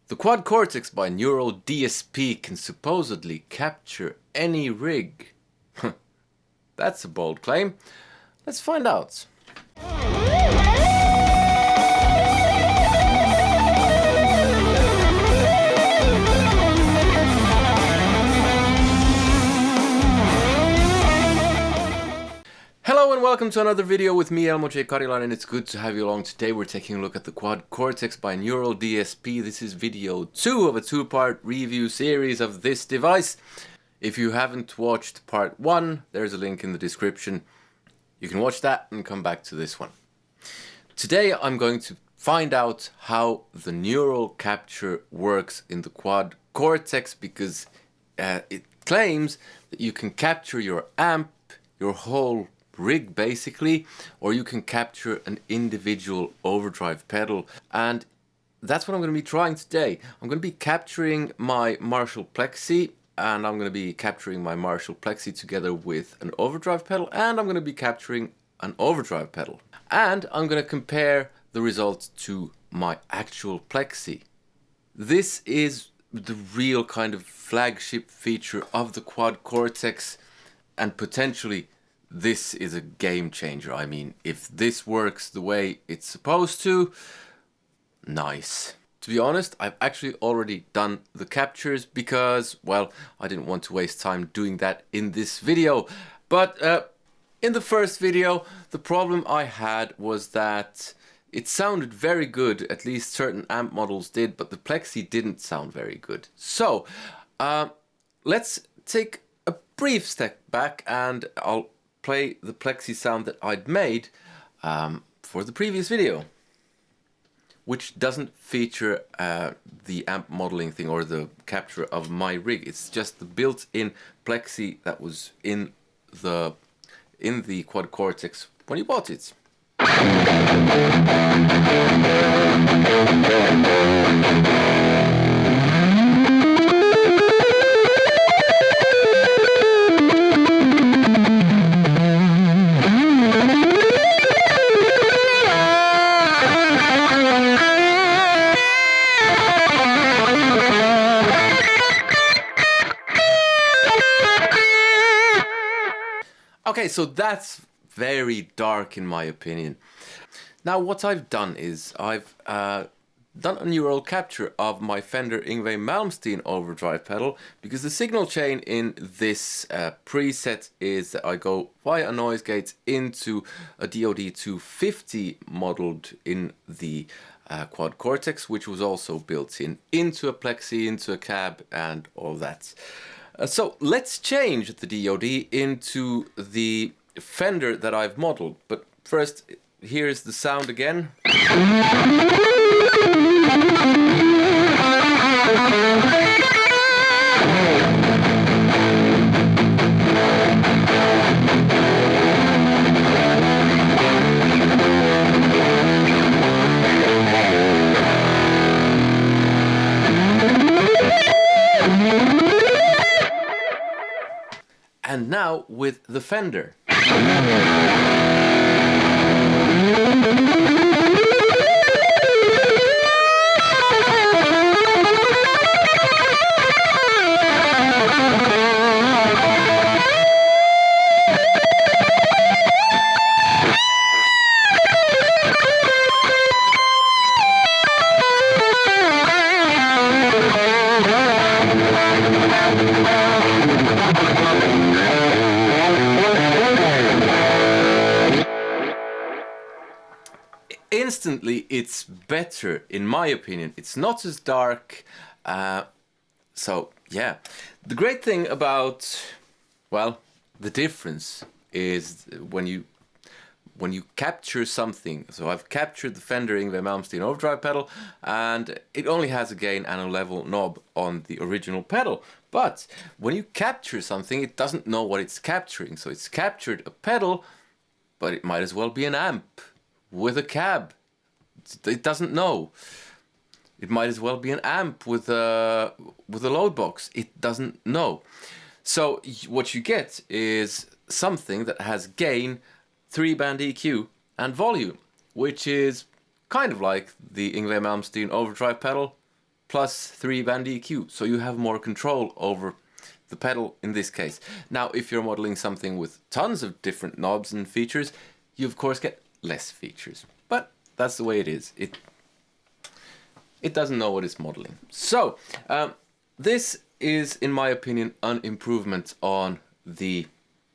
The Quad Cortex by Neural DSP can supposedly capture any rig. That's a bold claim. Let's find out. Hello and welcome to another video with me, Elmo J. Karilan, and it's good to have you along. Today we're taking a look at the Quad Cortex by Neural DSP. This is video 2 of a 2-part review series of this device. If you haven't watched part 1, there's a link in the description. You can watch that and come back to this one. Today I'm going to find out how the neural capture works in the Quad Cortex, because it claims that you can capture your amp, your whole rig basically, or you can capture an individual overdrive pedal, and that's what I'm going to be trying today. I'm going to be capturing my Marshall Plexi, and I'm going to be capturing my Marshall Plexi together with an overdrive pedal, and I'm going to be capturing an overdrive pedal, and I'm going to compare the results to my actual Plexi. This is the real kind of flagship feature of the Quad Cortex, and potentially this is a game changer. I mean, if this works the way it's supposed to, nice. To be honest, I've actually already done the captures because, well, I didn't want to waste time doing that in this video. But in the first video, the problem I had was that it sounded very good, at least certain amp models did, but the Plexi didn't sound very good. So, let's take a brief step back and I'll play the Plexi sound that I'd made for the previous video, which doesn't feature the amp modeling thing or the capture of my rig. It's just the built-in Plexi that was in the Quad Cortex when you bought it. Okay, so that's very dark in my opinion. Now what I've done is I've done a neural capture of my Fender Yngwie Malmsteen overdrive pedal, because the signal chain in this preset is that I go via a noise gate into a DOD 250 modeled in the Quad Cortex, which was also built into a Plexi, into a cab and all that. So let's change the DOD into the Fender that I've modeled. But first, here's the sound again. And now with the Fender. Instantly, it's better in my opinion. It's not as dark. So yeah, the great thing about, well, the difference is when you capture something. So I've captured the Fender Yngwie Malmsteen overdrive pedal, and it only has a gain and a level knob on the original pedal. But when you capture something, it doesn't know what it's capturing. So it's captured a pedal, but it might as well be an amp with a cab. It doesn't know. It might as well be an amp with a load box. It doesn't know. So what you get is something that has gain, 3-band EQ, and volume, which is kind of like the Yngwie Malmsteen overdrive pedal, plus 3 band EQ, so you have more control over the pedal in this case. Now, if you're modeling something with tons of different knobs and features, you of course get less features. But that's the way it is. It doesn't know what it's modeling. So, this is, in my opinion, an improvement on the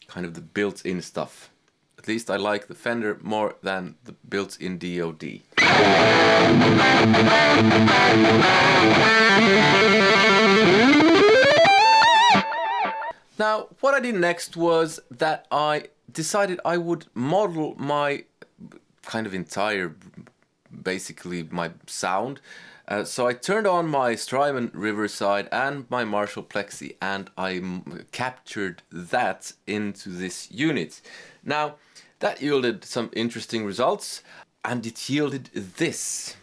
kind of the built-in stuff. At least I like the Fender more than the built-in DoD. Now, what I did next was that I decided I would model my kind of entire, basically my sound. So I turned on my Strymon Riverside and my Marshall Plexi, and I captured that into this unit. Now, that yielded some interesting results, and it yielded this.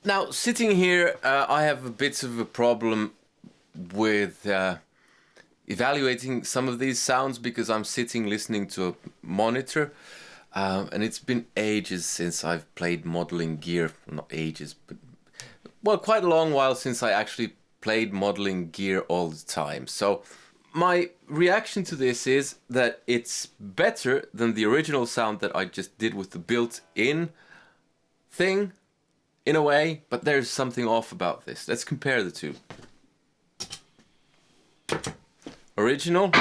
Now, sitting here, I have a bit of a problem with evaluating some of these sounds because I'm sitting listening to a monitor, and it's been ages since I've played modeling gear. Not ages, but well, quite a long while since I actually played modeling gear all the time. So my reaction to this is that it's better than the original sound that I just did with the built-in thing, in a way, but there's something off about this. Let's compare the two. Original.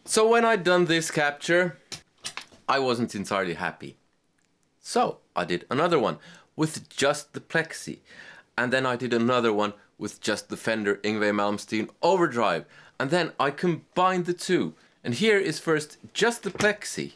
So when I'd done this capture, I wasn't entirely happy. So I did another one with just the Plexi. And then I did another one with just the Fender Yngwie Malmsteen Overdrive. And then I combined the two. And here is first just the Plexi.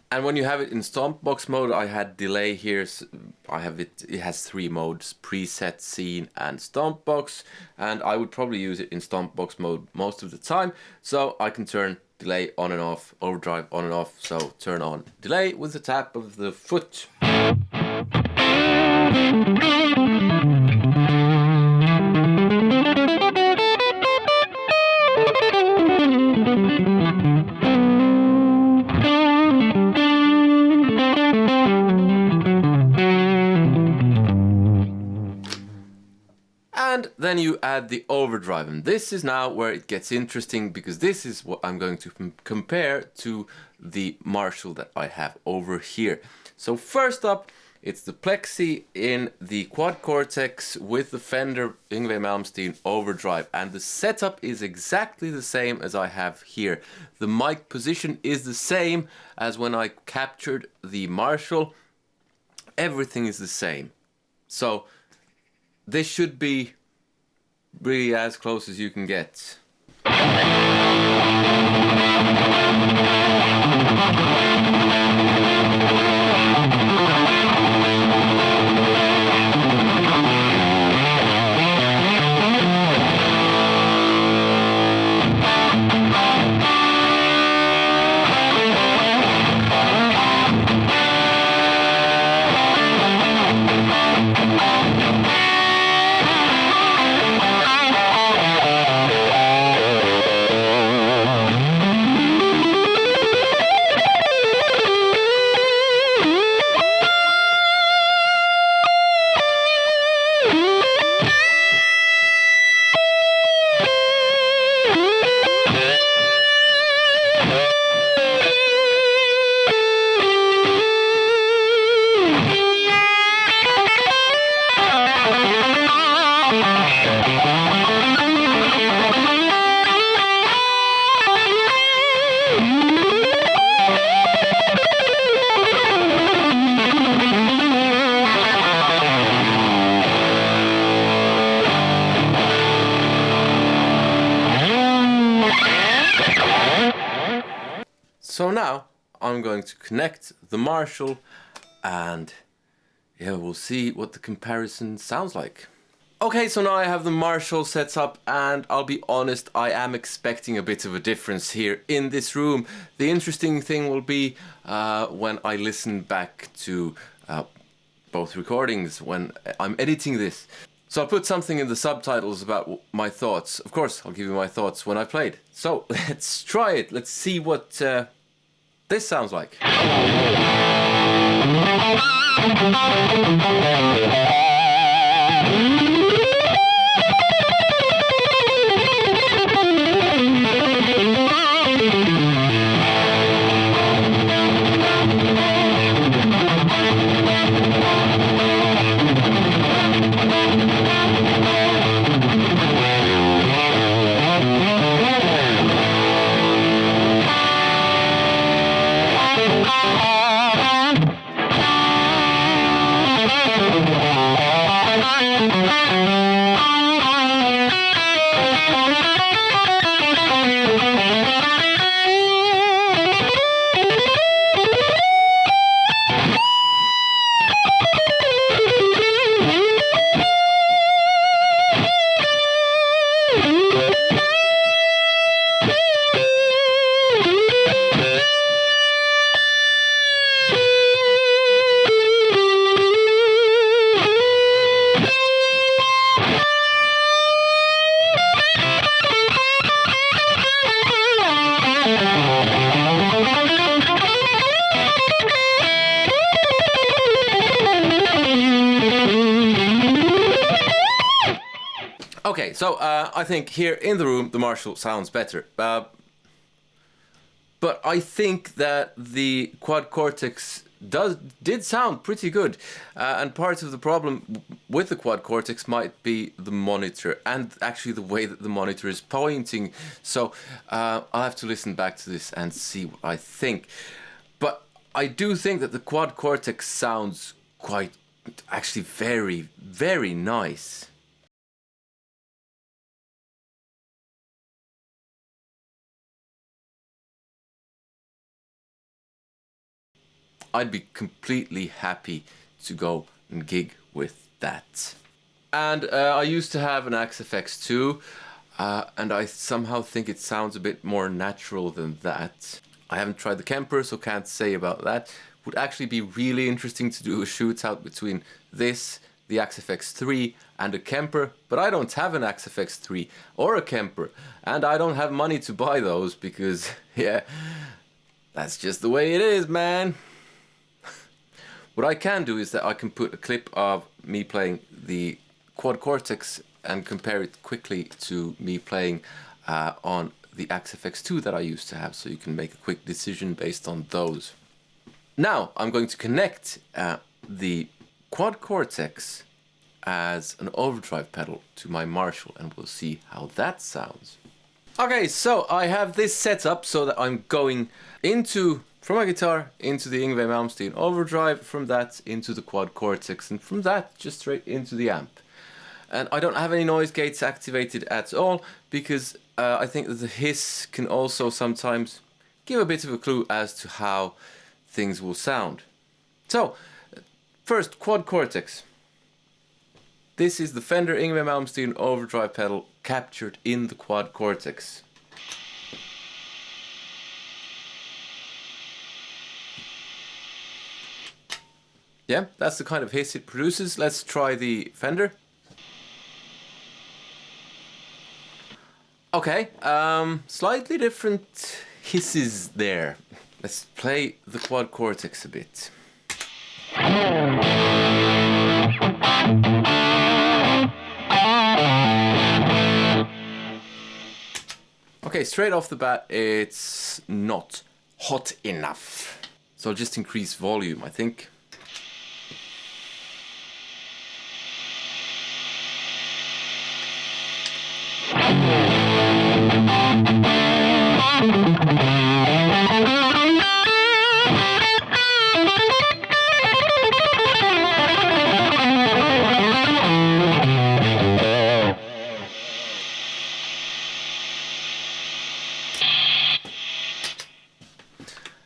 And when you have it in Stompbox mode, I had delay here. I have it has 3 modes: preset, scene, and Stompbox. And I would probably use it in Stompbox mode most of the time. So I can turn delay on and off, overdrive on and off. So turn on delay with the tap of the foot. And then you add the overdrive, and this is now where it gets interesting, because this is what I'm going to compare to the Marshall that I have over here. So first up, It's the Plexi in the Quad Cortex with the Fender Yngwie Overdrive, and the setup is exactly the same as I have here. The mic position is the same as when I captured the Marshall. Everything is the same. So this should be really as close as you can get. So now I'm going to connect the Marshall and yeah, we'll see what the comparison sounds like. Okay, so now I have the Marshall set up and I'll be honest, I am expecting a bit of a difference here in this room. The interesting thing will be when I listen back to both recordings when I'm editing this. So I'll put something in the subtitles about my thoughts. Of course, I'll give you my thoughts when I played. So let's try it. Let's see what this sounds like. Okay, so I think here in the room the Marshall sounds better, but I think that the Quad Cortex did sound pretty good, and part of the problem with the Quad Cortex might be the monitor and actually the way that the monitor is pointing. So I'll have to listen back to this and see what I think. But I do think that the Quad Cortex sounds actually very, very nice. I'd be completely happy to go and gig with that. And I used to have an XFX2, and I somehow think it sounds a bit more natural than that. I haven't tried the Kemper, so can't say about that. Would actually be really interesting to do a shootout between this, the XFX3 and a Kemper, but I don't have an XFX3 or a Kemper, and I don't have money to buy those because, yeah, that's just the way it is, man. What I can do is that I can put a clip of me playing the Quad Cortex and compare it quickly to me playing on the XFX2 that I used to have, so you can make a quick decision based on those. Now I'm going to connect the Quad Cortex as an overdrive pedal to my Marshall, and we'll see how that sounds. Okay, so I have this set up so that I'm going from my guitar into the Yngwie Malmsteen Overdrive, from that into the Quad Cortex, and from that just straight into the amp. And I don't have any noise gates activated at all, because I think that the hiss can also sometimes give a bit of a clue as to how things will sound. So, first, Quad Cortex. This is the Fender Yngwie Malmsteen Overdrive pedal captured in the Quad Cortex. Yeah, that's the kind of hiss it produces. Let's try the Fender. Okay, slightly different hisses there. Let's play the Quad Cortex a bit. Okay, straight off the bat, it's not hot enough. So I'll just increase volume, I think.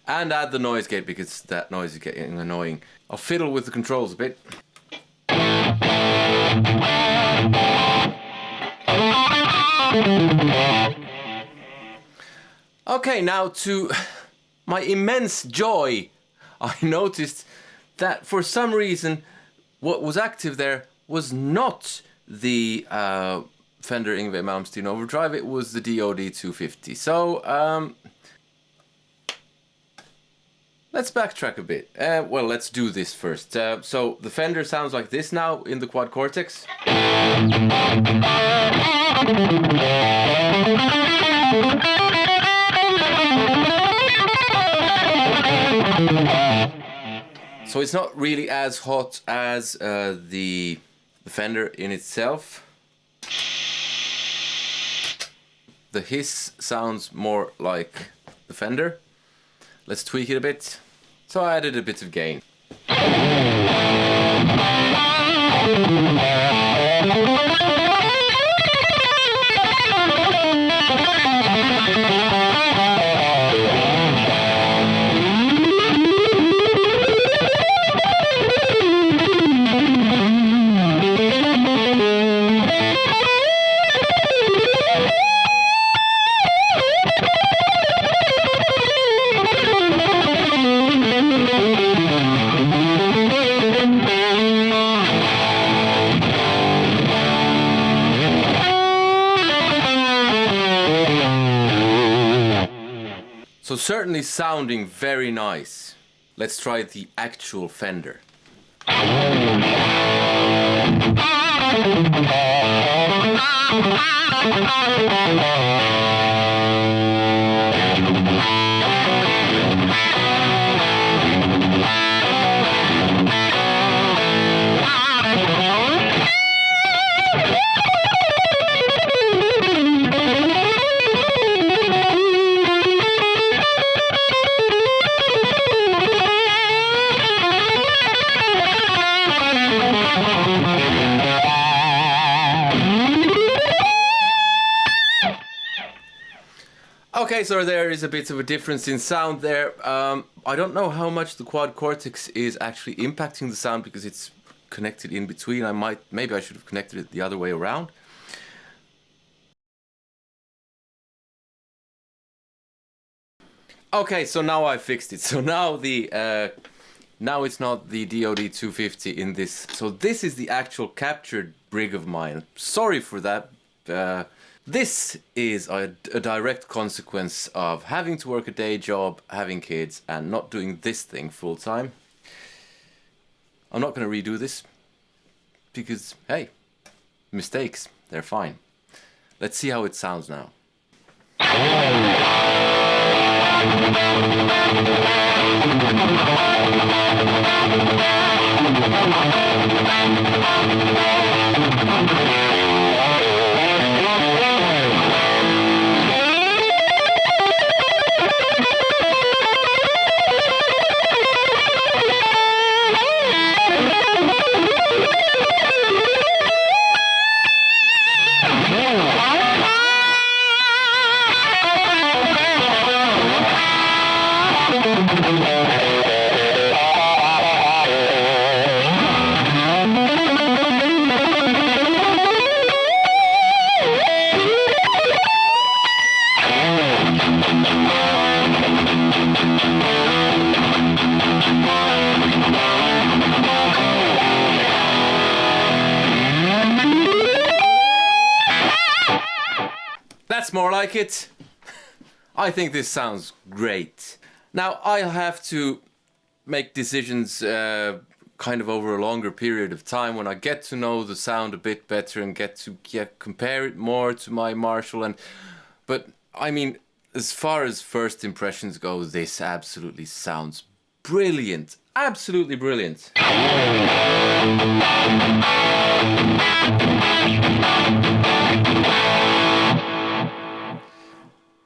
And add the noise gate because that noise is getting annoying. I'll fiddle with the controls a bit. Okay, now to my immense joy, I noticed that for some reason what was active there was not the Fender Yngwie Malmsteen Overdrive, it was the DOD 250. So let's backtrack a bit. Well, let's do this first. So the Fender sounds like this now in the Quad Cortex. So it's not really as hot as the Fender in itself. The hiss sounds more like the Fender. Let's tweak it a bit. So I added a bit of gain. So certainly sounding very nice. Let's try the actual Fender. Okay, so there is a bit of a difference in sound there. I don't know how much the Quad Cortex is actually impacting the sound because it's connected in between. Maybe I should have connected it the other way around. Okay, so now I fixed it. So now now it's not the DOD 250 in this. So this is the actual captured brig of mine. Sorry for that. This is a direct consequence of having to work a day job, having kids, and not doing this thing full time. I'm not going to redo this because, hey, mistakes, they're fine. Let's see how it sounds now. That's more like it. I think this sounds great. Now I'll have to make decisions kind of over a longer period of time when I get to know the sound a bit better and get to compare it more to my Marshall. But I mean, as far as first impressions go, this absolutely sounds brilliant. Absolutely brilliant.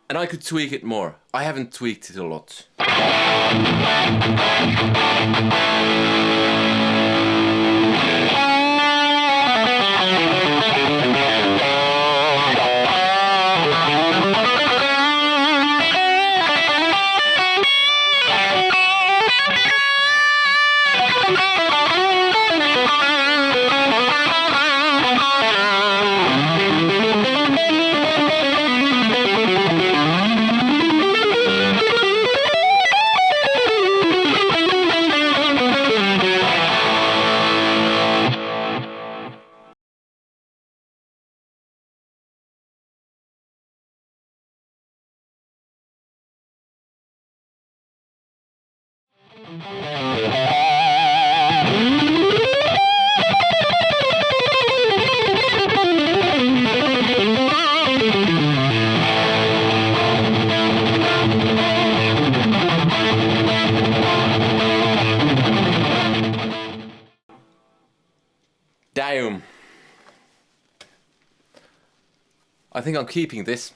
And I could tweak it more. I haven't tweaked it a lot. Damn. I think I'm keeping this.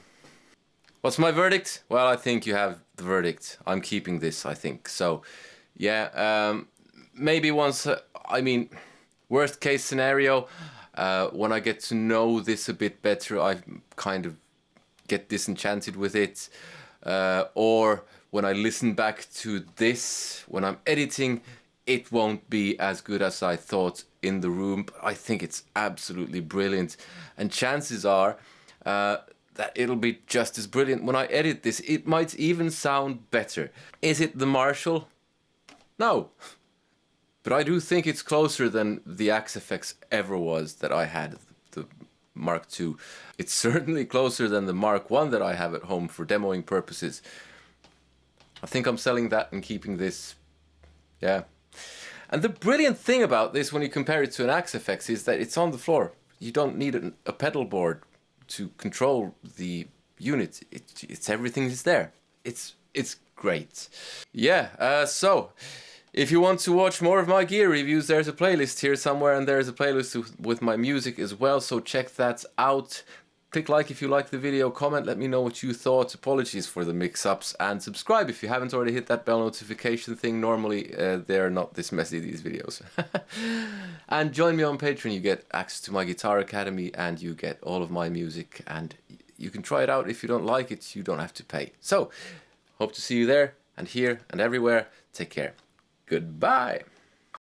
What's my verdict? Well, I think you have the verdict. I'm keeping this, I think. So, yeah, maybe once, I mean, worst case scenario, when I get to know this a bit better, I kind of get disenchanted with it. Or when I listen back to this, when I'm editing, it won't be as good as I thought in the room. But I think it's absolutely brilliant. And chances are that it'll be just as brilliant when I edit this. It might even sound better. Is it the Marshall? No. But I do think it's closer than the Axe-Fx ever was that I had, the Mark II. It's certainly closer than the Mark I that I have at home for demoing purposes. I think I'm selling that and keeping this. Yeah. And the brilliant thing about this when you compare it to an Axe-Fx is that it's on the floor. You don't need a pedal board to control the unit. It's everything is there. It's great. Yeah, so if you want to watch more of my gear reviews, there's a playlist here somewhere, and there's a playlist with my music as well, so check that out. Click like if you like the video, comment, let me know what you thought. Apologies for the mix-ups, and subscribe if you haven't already hit that bell notification thing. Normally they're not this messy, these videos. And join me on Patreon. You get access to my Guitar Academy and you get all of my music, and you can try it out. If you don't like it, you don't have to pay. So, hope to see you there and here and everywhere. Take care. Goodbye.